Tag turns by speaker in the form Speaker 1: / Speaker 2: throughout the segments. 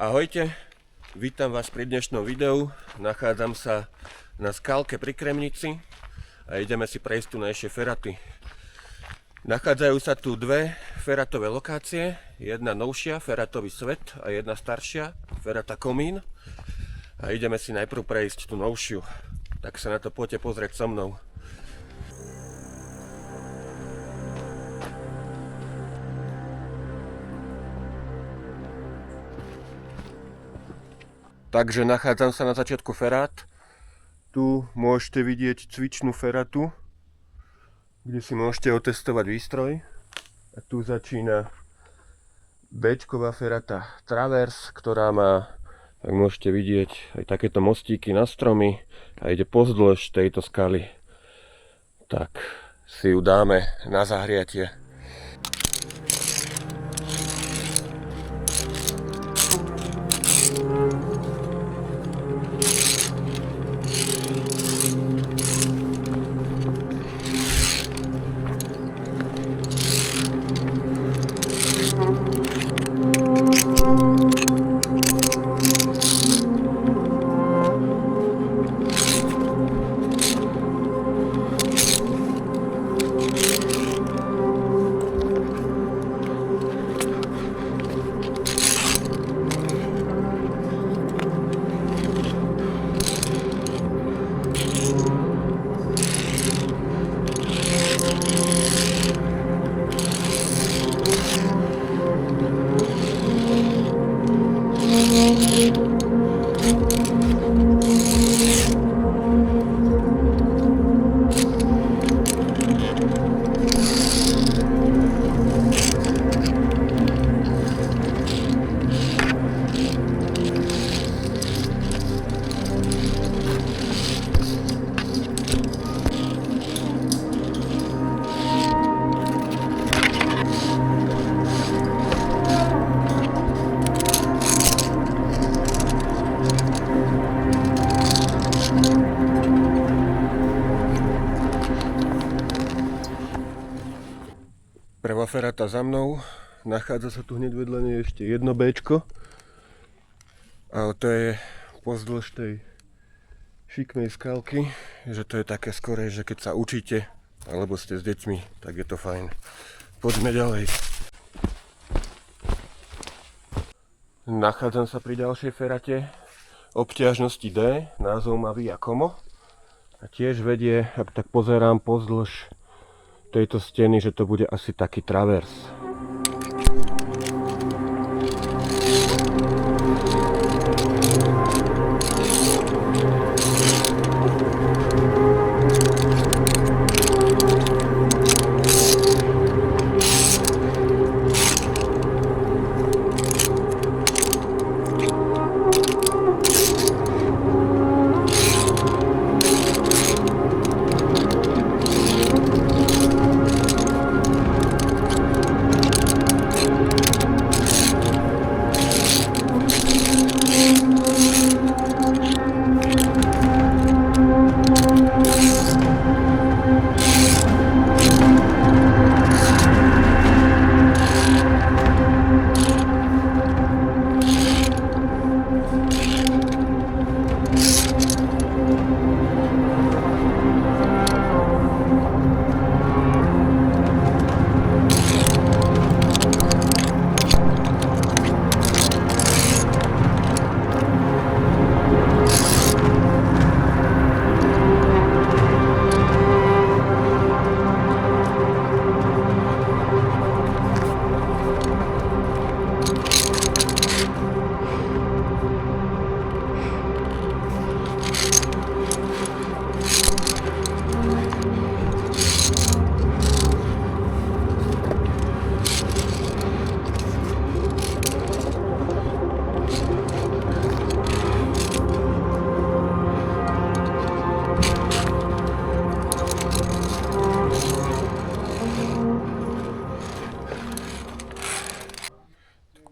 Speaker 1: Ahojte, vítam vás pri dnešnom videu. Nachádzam sa na skalke pri Kremnici a ideme si prejsť tunajšie feraty. Nachádzajú sa tu dve feratové lokácie, jedna novšia, Feratový svet, a jedna staršia, Ferata Komín. A ideme si najprv prejsť tú novšiu, tak sa na to poďte pozrieť so mnou. Takže nachádzam sa na začiatku ferát. Tu môžete vidieť cvičnú feratu, kde si môžete otestovať výstroj. A tu začína B-čková ferata Travers, ktorá má, tak môžete vidieť, aj takéto mostíky na stromy a ide pozdĺž tejto skaly. Tak si ju dáme na zahriatie. Prvá ferata za mnou, nachádza sa tu hneď vedľa nej ešte jedno Bčko, ale to je pozdĺž tej šikmej skalky, že to je také skore, že keď sa učíte alebo ste s deťmi, tak je to fajn. Poďme ďalej. Nachádzam sa pri ďalšej ferate obťažnosti D, názov má Via Como, a tiež vedie, ak tak pozerám, pozdĺž tejto steny, že to bude asi taký travers.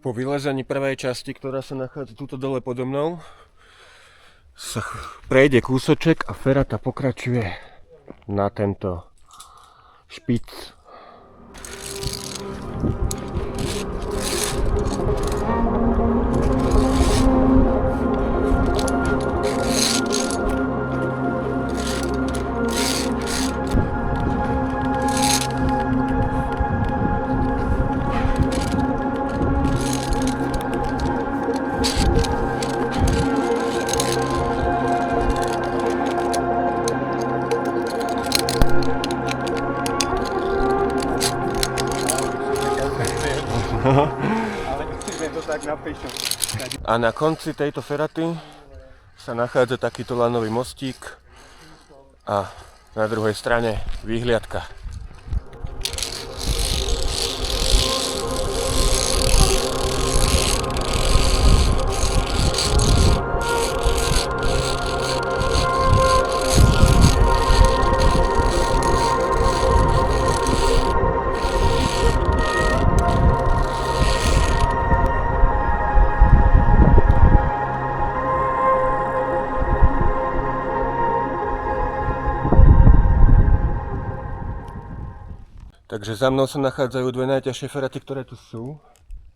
Speaker 1: Po vylezení prvej časti, ktorá sa nachádza tuto dole podo mnou, sa prejde kúsoček a ferata pokračuje na tento špic.
Speaker 2: Ale je to tak napíšu.
Speaker 1: A na konci tejto feraty sa nachádza takýto lanový mostík a na druhej strane výhliadka. Takže za mnou sa nachádzajú dve najťažšie feraty, ktoré tu sú.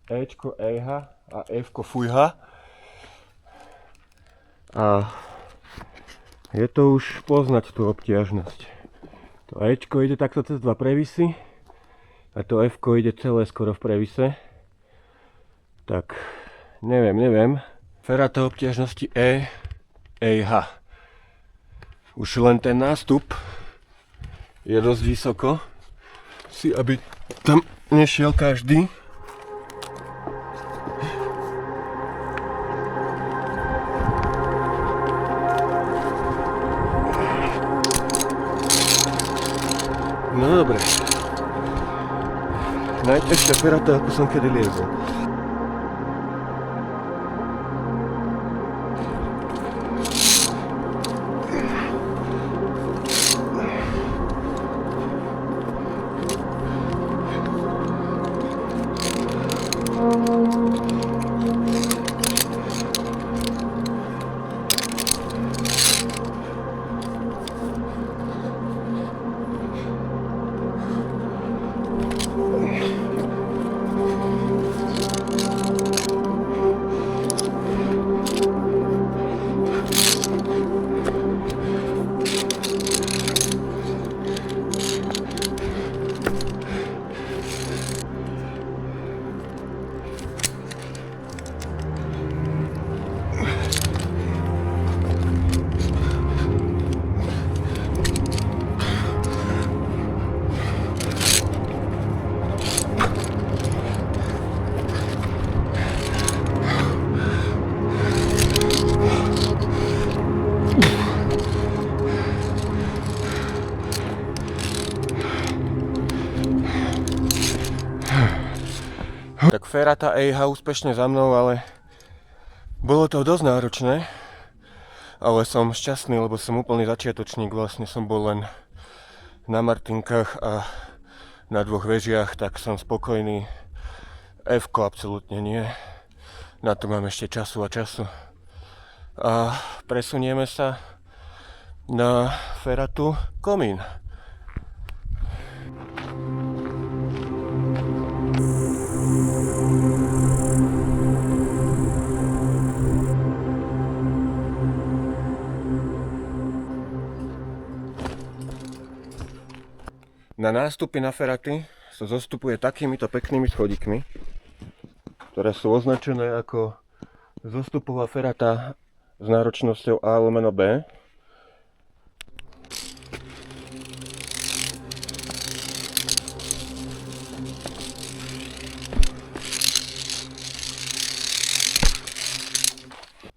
Speaker 1: Ečko Ejha a Fko Fujha. A je to už poznať tú obťažnosť. To Ečko ide takto cez dva previsy a to Fko ide celé skoro v previse. Tak, neviem. Ferata obťažnosti Ejha. Už len ten nástup je dosť vysoko. Si, aby tam nešiel každý. No dobre. Najťažšia ferata, ako som kedy liezol. Tak ferata Ejha úspešne za mnou, ale bolo to dosť náročné. Ale som šťastný, lebo som úplný začiatočník, vlastne som bol len na Martinkách a na dvoch vežiach, tak som spokojný. Fko absolútne nie. Na to mám ešte času a času. A presunieme sa na feratu Komín. Na nástupy na feraty sa zostupuje takýmito peknými schodíkmi, ktoré sú označené ako zostupová ferata s náročnosťou A/B.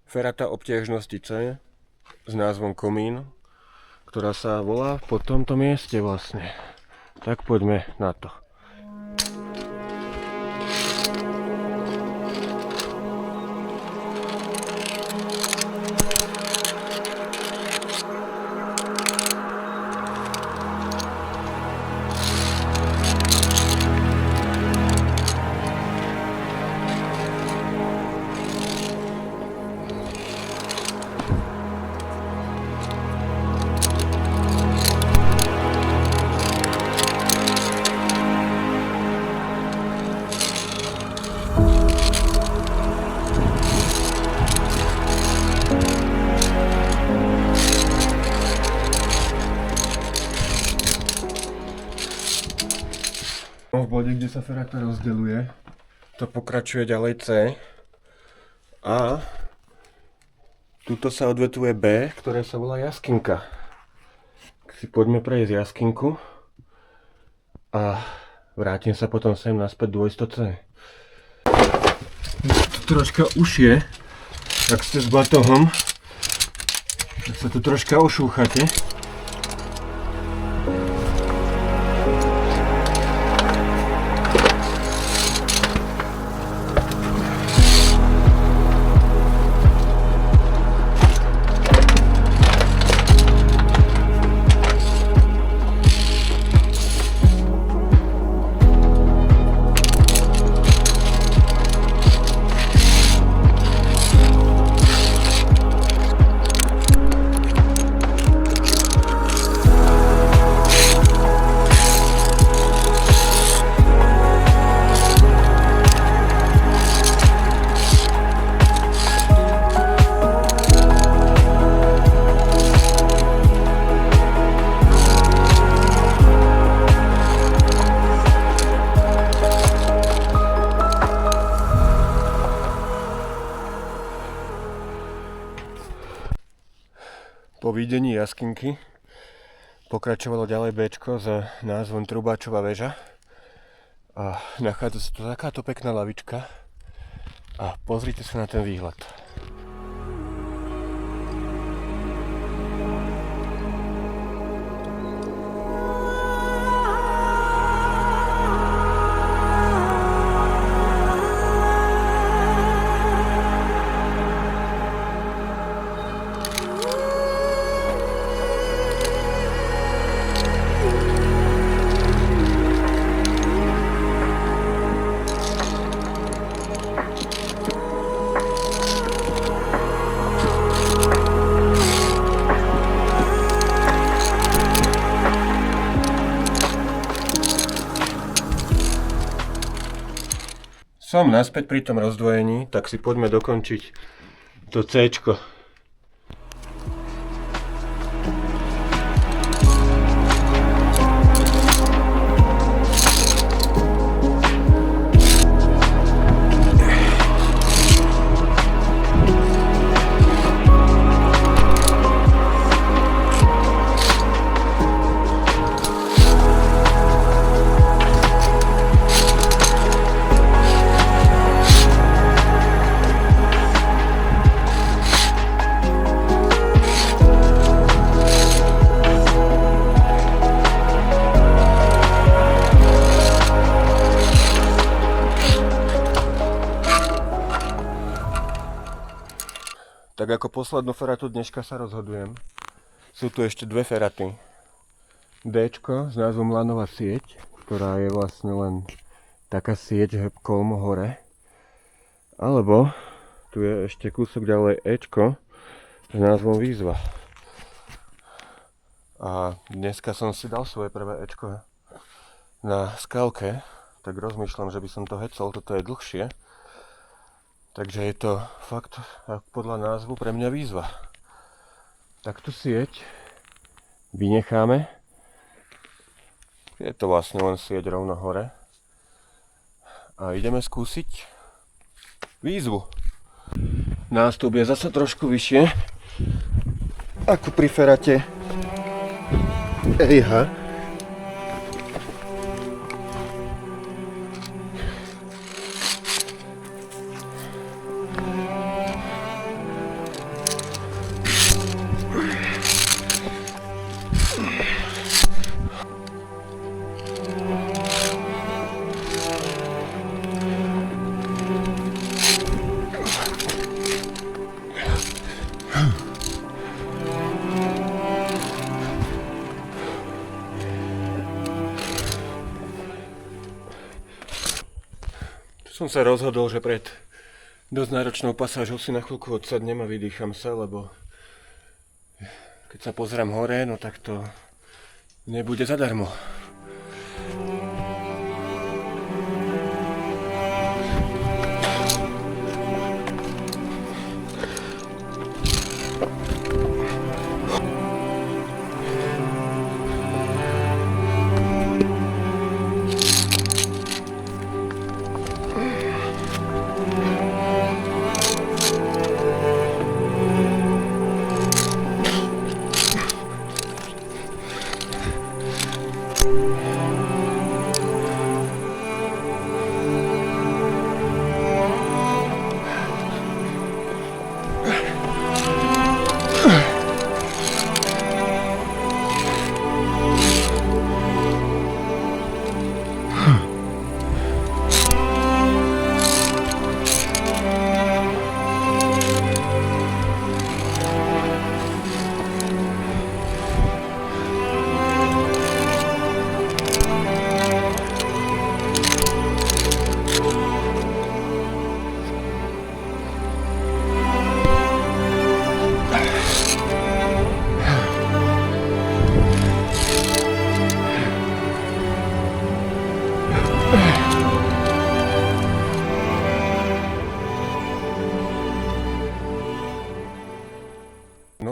Speaker 1: Ferata obťažnosti C s názvom Komín, ktorá sa volá po tomto mieste vlastne. Tak poďme na to. V bode, kde sa ferata rozdeľuje, to pokračuje ďalej C a tuto sa odvetuje B, ktoré sa volá Jaskinka. Tak si poďme prejsť Jaskinku a vrátim sa potom sem naspäť do Istoce. Tu troška ušie, ak ste s batohom, tak sa tu troška ošúchate. Po videní jaskinky pokračovalo ďalej Bčko s názvom Trubáčova väža a nachádza sa tu takáto pekná lavička a pozrite sa na ten výhľad. Som naspäť pri tom rozdvojení, tak si poďme dokončiť to C-čko. Tak ako poslednú feratu dneška sa rozhodujem. Sú tu ešte dve feraty. Dčko s názvom Lanová sieť, ktorá je vlastne len taká sieť kolmo hore. Alebo tu je ešte kúsok ďalej Ečko s názvom Výzva. A dneska som si dal svoje prvé Ečko na skalke, tak rozmýšľam, že by som to hecol, toto je dlhšie. Takže je to fakt podľa názvu pre mňa výzva. Tak tú sieť vynecháme. Je to vlastne len sieť rovno hore. A ideme skúsiť výzvu. Nástup je zase trošku vyššie ako pri ferate EIH. Som sa rozhodol, že pred dosť náročnou pasážou si na chvíľku odsadnem a vydýcham sa, lebo keď sa pozriem hore, no tak to nebude zadarmo.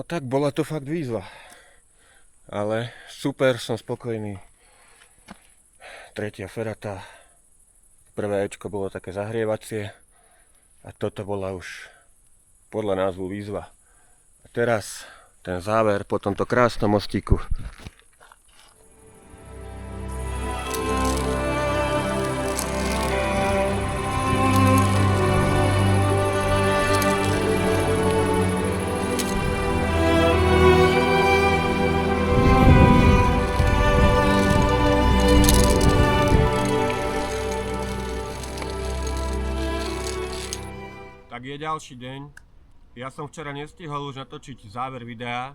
Speaker 1: tak bola to fakt výzva. Ale super, som spokojný. Tretia ferata. Prvé Ečko bolo také zahrievacie. A toto bola už podľa názvu výzva. A teraz ten záver po tomto krásnom mostíku. Tak je ďalší deň. Ja som včera nestihol už natočiť záver videa,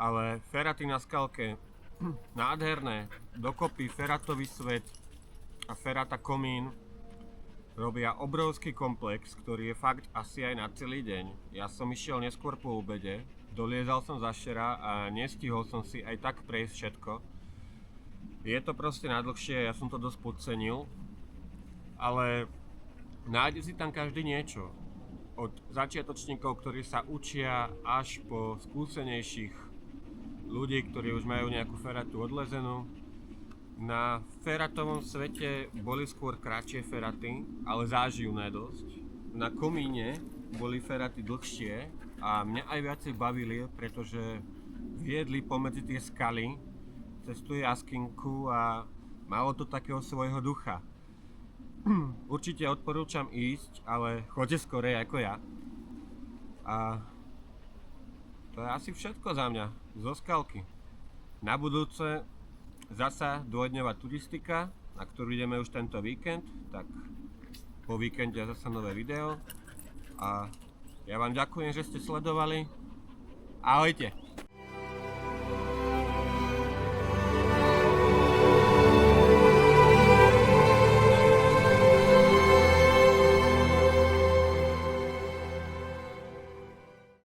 Speaker 1: ale feraty na skalke nádherné. Dokopy feratový svet a ferata komín robia obrovský komplex, ktorý je fakt asi aj na celý deň. Ja som išiel neskôr po obede, doliezal som za šera a nestihol som si aj tak prejsť všetko. Je to proste najdlhšie, ja som to dosť podcenil, ale nájde si tam každý niečo. Od začiatočníkov, ktorí sa učia, až po skúsenejších ľudí, ktorí už majú nejakú feratu odlezenú. Na feratovom svete boli skôr kratšie feraty, ale záživné dosť. Na komíne boli feraty dlhšie a mňa aj viacej bavili, pretože viedli pomedzi tie skaly cez tú jaskynku a malo to takého svojho ducha. Určite odporúčam ísť, ale choďte skorej ako ja. A to je asi všetko za mňa, zo skalky. Na budúce zasa dvojdňová turistika, na ktorú ideme už tento víkend, tak po víkende zasa nové video. A ja vám ďakujem, že ste sledovali. Ahojte!